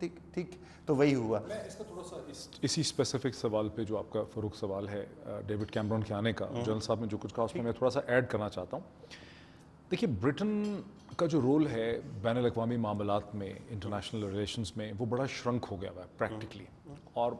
ٹھیک ٹھیک تو وہی ہوا. میں اس کا تھوڑا سا اسی اسپیسیفک سوال پہ جو آپ کا فروخ سوال ہے ڈیوڈ کیمرون کے آنے کا، جنرل صاحب نے جو کچھ کہا اس میں میں تھوڑا سا ایڈ کرنا چاہتا ہوں. دیکھیے برٹن کا جو رول ہے بین الاقوامی معاملات میں، انٹرنیشنل ریلیشنز میں، وہ بڑا شرنک ہو گیا ہوا ہے پریکٹیکلی. اور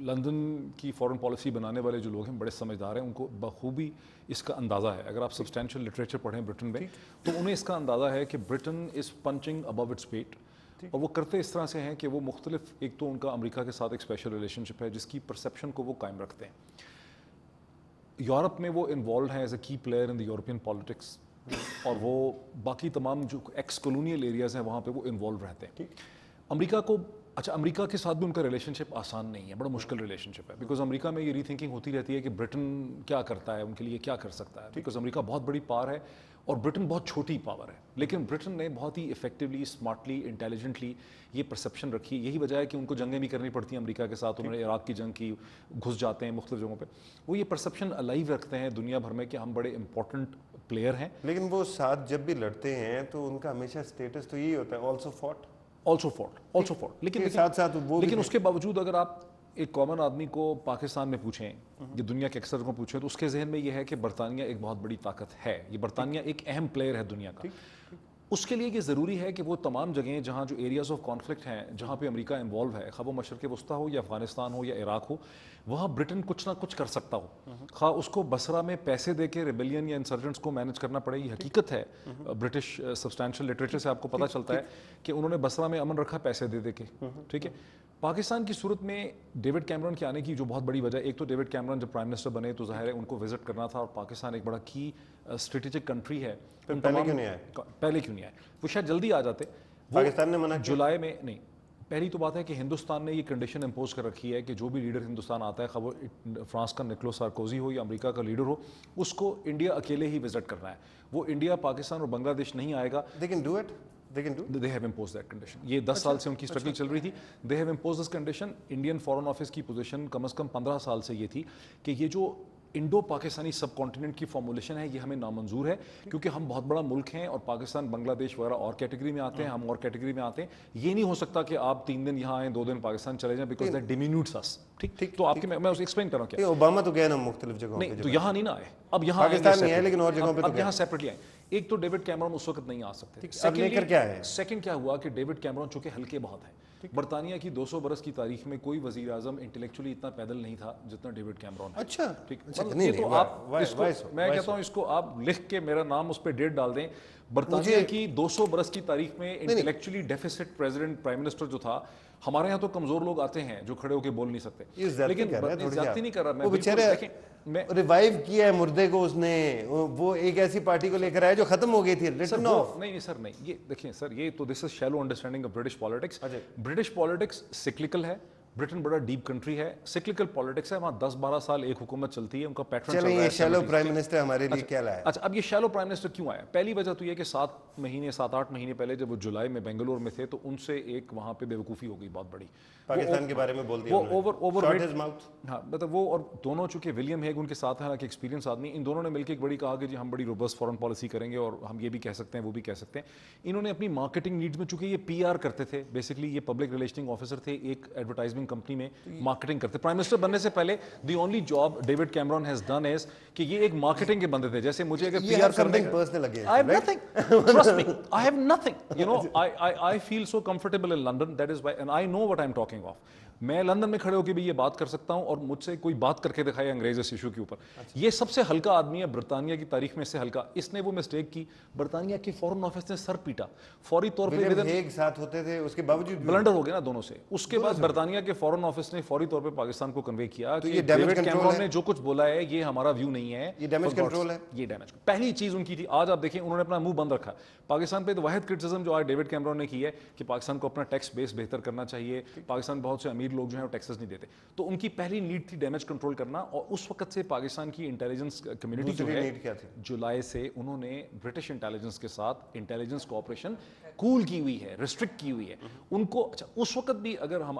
لندن کی فورن پالیسی بنانے والے جو لوگ ہیں بڑے سمجھدار ہیں، ان کو بخوبی اس کا اندازہ ہے. اگر آپ سبسٹینشیل لٹریچر پڑھیں برٹن میں تو انہیں اس کا اندازہ ہے کہ Britain is punching above its weight. اور وہ کرتے اس طرح سے ہیں کہ وہ مختلف، ایک تو ان کا امریکہ کے ساتھ ایک اسپیشل ریلیشن شپ ہے جس کی پرسیپشن کو وہ قائم رکھتے ہیں. یورپ میں وہ انوالوڈ ہیں ایز اے کی player in the European politics, اور وہ باقی تمام جو ایکس کولونیل ایریاز ہیں وہاں پہ وہ انوالو رہتے ہیں. امریکہ کو امریکہ کے ساتھ بھی ان کا ریلیشن شپ آسان نہیں ہے، بڑا مشکل ریلیشن شپ ہے. بیکاز امریکہ میں یہ ری تھنکنگ ہوتی رہتی ہے کہ برٹن کیا کرتا ہے، ان کے لیے کیا کر سکتا ہے. بیکاز امریکہ بہت بڑی پاور ہے اور برٹن بہت چھوٹی پاور ہے. لیکن برٹن نے بہت ہی افیکٹولی، اسمارٹلی، انٹیلیجنٹلی یہ پرسیپشن رکھی. یہی وجہ ہے کہ ان کو جنگیں بھی کرنی پڑتی ہیں امریکہ کے ساتھ. انہوں نے عراق کی جنگ کی، گھس جاتے ہیں مختلف جگہوں پہ. وہ یہ پرسیپشن الائیو رکھتے ہیں دنیا بھر میں کہ ہم بڑے امپورٹنٹ پلیئر ہیں. لیکن وہ ساتھ جب بھی لڑتے ہیں تو ان کا ہمیشہ اسٹیٹس تو یہی ہوتا ہے آلسو فوٹ. لیکن اس کے باوجود اگر آپ ایک کامن آدمی کو پاکستان میں پوچھیں یا دنیا کے اکثر کو پوچھیں تو اس کے ذہن میں یہ ہے کہ برطانیہ ایک بہت بڑی طاقت ہے، یہ برطانیہ ایک اہم پلیئر ہے دنیا کا. اس کے لیے یہ ضروری ہے کہ وہ تمام جگہیں جہاں جو ایریاز آف کانفلکٹ ہیں، جہاں پہ امریکہ انوالو ہے، خواہ وہ مشرق وسطیٰ ہو یا افغانستان ہو یا عراق ہو، وہاں برٹن کچھ نہ کچھ کر سکتا ہو. خواہ اس کو بصرہ میں پیسے دے کے ریبیلین یا انسرجنٹس کو مینج کرنا پڑے. یہ حقیقت ہے، برٹش سبسٹینشیل لٹریچر سے آپ کو پتہ چلتا ہے کہ انہوں نے بصرہ میں امن رکھا پیسے دے دے کے. ٹھیک ہے. پاکستان کی صورت میں ڈیوڈ کیمرون کے آنے کی جو بہت بڑی وجہ، ایک تو ڈیوڈ کیمرون جب پرائم منسٹر بنے تو ظاہر ہے ان کو وزٹ کرنا تھا، اور پاکستان ایک بڑا کی اسٹریٹجک کنٹری ہے. پہلے کیوں نہیں آئے؟ وہ شاید جلدی آ جاتے. پاکستان نے منع کیا جولائی میں نہیں. پہلی تو بات ہے کہ ہندوستان نے یہ کنڈیشن امپوز کر رکھی ہے کہ جو بھی لیڈر ہندوستان آتا ہے، خواہ وہ فرانس کا نکولس سارکوزی ہو یا امریکہ کا لیڈر ہو، اس کو انڈیا اکیلے ہی وزٹ کرنا ہے. وہ انڈیا، پاکستان اور بنگلہ دیش نہیں آئے گا. They have imposed that condition. یہ 10 سال سے ان کی اسٹرگل چل رہی تھی. They have imposed this condition. Indian foreign office کی پوزیشن کم از کم 15 سال سے یہ تھی کہ یہ جو انڈو پاکستانی سب کانٹیننٹ کی فارمولیشن ہے یہ ہمیں نامنظور ہے، کیونکہ ہم بہت بڑا ملک ہیں اور پاکستان، بنگلہ دیش وغیرہ اور کیٹیگری میں آتے ہیں، ہم اور کیٹیگری میں آتے ہیں. یہ نہیں ہو سکتا کہ آپ 3 دن یہاں آئیں، 2 دن پاکستان چلے جائیں، بیکاز دیٹ ڈیمینیوٹس اس. ٹھیک. تو آپ کی میں اسے ایکسپلین کر رہا ہوں کیا. اوباما تو گیا نا مختلف جگہوں پہ، نہیں تو یہاں نہیں نا آئے. اب یہاں پاکستان نہیں ہے لیکن اور جگہوں پہ اب یہاں سیپریٹلی آئے. ایک تو ڈیوڈ کیمرون اس وقت نہیں آ سکتے. سیکنڈ کیا ہوا کہ ڈیوڈ کیمرون چونکہ ہلکے بہت ہیں. برطانیہ کی 200 برس کی تاریخ میں کوئی وزیر اعظم انٹلیکچولی اتنا پیدل نہیں تھا جتنا ڈیوڈ کیمرون. اچھا ٹھیک. تو آپ اس کو، میں کہتا ہوں اس کو آپ لکھ کے میرا نام اس پہ ڈیٹ ڈال دیں. برطانیہ کی 200 برس کی تاریخ میں intellectually deficits president, prime minister جو تھا، ہمارے یہاں تو کمزور لوگ آتے ہیں جو کھڑے ہو کے بول نہیں سکتے. لیکن زیادتی نہیں کر رہا میں، وہ بیچارے ریوائیو کیا ہے مردے کو اس نے. وہ ایک ایسی پارٹی کو لے کر آیا جو ختم ہو گئی تھی. نہیں سر نہیں، یہ دیکھیں سر، یہ تو this is shallow understanding of British politics. British politics cyclical ہے. برٹن بڑا ڈیپ کنٹری ہے، سیکلیکل پالیٹکس ہے. وہاں 10-12 سال ایک حکومت چلتی ہے، ان کا پیٹرن چل رہا ہے. شیلو پرائم منسٹر ہمارے لیے کیا لایا؟ اچھا، اب یہ شیلو پرائم منسٹر کیوں آیا؟ پہلی وجہ تو یہ کہ 7-8 مہینے پہلے جب وہ جولائی میں بنگلور میں تھے تو ان سے ایک وہاں پہ بے وقوفی ہو گئی بہت بڑی. پاکستان کے بارے میں بول دیا ہاں، مطلب وہ، اور دونوں چونکہ ولیم ہیگ ان کے ساتھ ہیں، حالانکہ ایکسپیرینس آدمی، ان دونوں نے مل کے ایک بڑی کہا کہ جی ہم بڑی روبسٹ فارن پالیسی کریں گے اور ہم یہ بھی کہہ سکتے ہیں وہ بھی کہہ سکتے ہیں. انہوں نے اپنی مارکیٹنگ نیڈز میں، چونکہ یہ PR کرتے تھے بیسکلی، یہ پبلک ریلیشننگ آفیسر تھے ایک ایڈورٹائزمنگ کمپنی میں، مارکیٹنگ کرتے. پرائم منسٹر بننے سے پہلے the only job David Cameroon has done is کہ یہ ایک مارکیٹنگ کے بندے تھے. جیسے مجھے اگر PR کرنے I have nothing, trust me, I have nothing, you know, I feel so comfortable in London, that is why, and I know what I'm talking of. میں لندن میں کھڑے ہو کے بھی یہ بات کر سکتا ہوں اور مجھ سے کوئی بات کر کے دکھائے انگریز اس ایشو کے اوپر. یہ سب سے ہلکا آدمی ہے برطانیہ کی تاریخ میں سے ہلکا. اس نے وہ مسٹیک کی، برطانیہ کے فورن آفس نے سر پیٹا فوری طور پہ. ایک ساتھ ہوتے تھے، اس کے باوجود بلنڈر ہو گیا نا دونوں سے. اس کے بعد برطانیہ کے فورن آفس نے فوری طور پہ پاکستان کو کنوے کیا کہ ڈیوڈ کیمرون نے جو کچھ بولا ہے یہ ہمارا ویو نہیں ہے، یہ ڈیمیج کنٹرول ہے. یہ ڈیمیج پہلی چیز ان کی تھی. آج آپ دیکھیں انہوں نے اپنا منہ بند رکھا. پاکستان پہ تو واحد کرٹیسزم جو آج ڈیوڈ کیمرون نے کی ہے کہ پاکستان کو اپنا ٹیکس بیس بہتر کرنا چاہیے. پاکستان بہت سے امیر لوگ جو ہیں وہ ٹیکسز نہیں دیتے. تو ان کی پہلی نیڈ تھی ڈیمیج کنٹرول کرنا. اور اس وقت سے پاکستان کی انٹیلیجنس کمیونٹی جو ہے جولائی سے انہوں نے برٹش انٹیلیجنس کے ساتھ انٹیلیجنس کوآپریشن کول کی ہوئی ہے، ریسٹرکٹ کی ہوئی ہے ان کو. اچھا، اس وقت بھی اگر ہم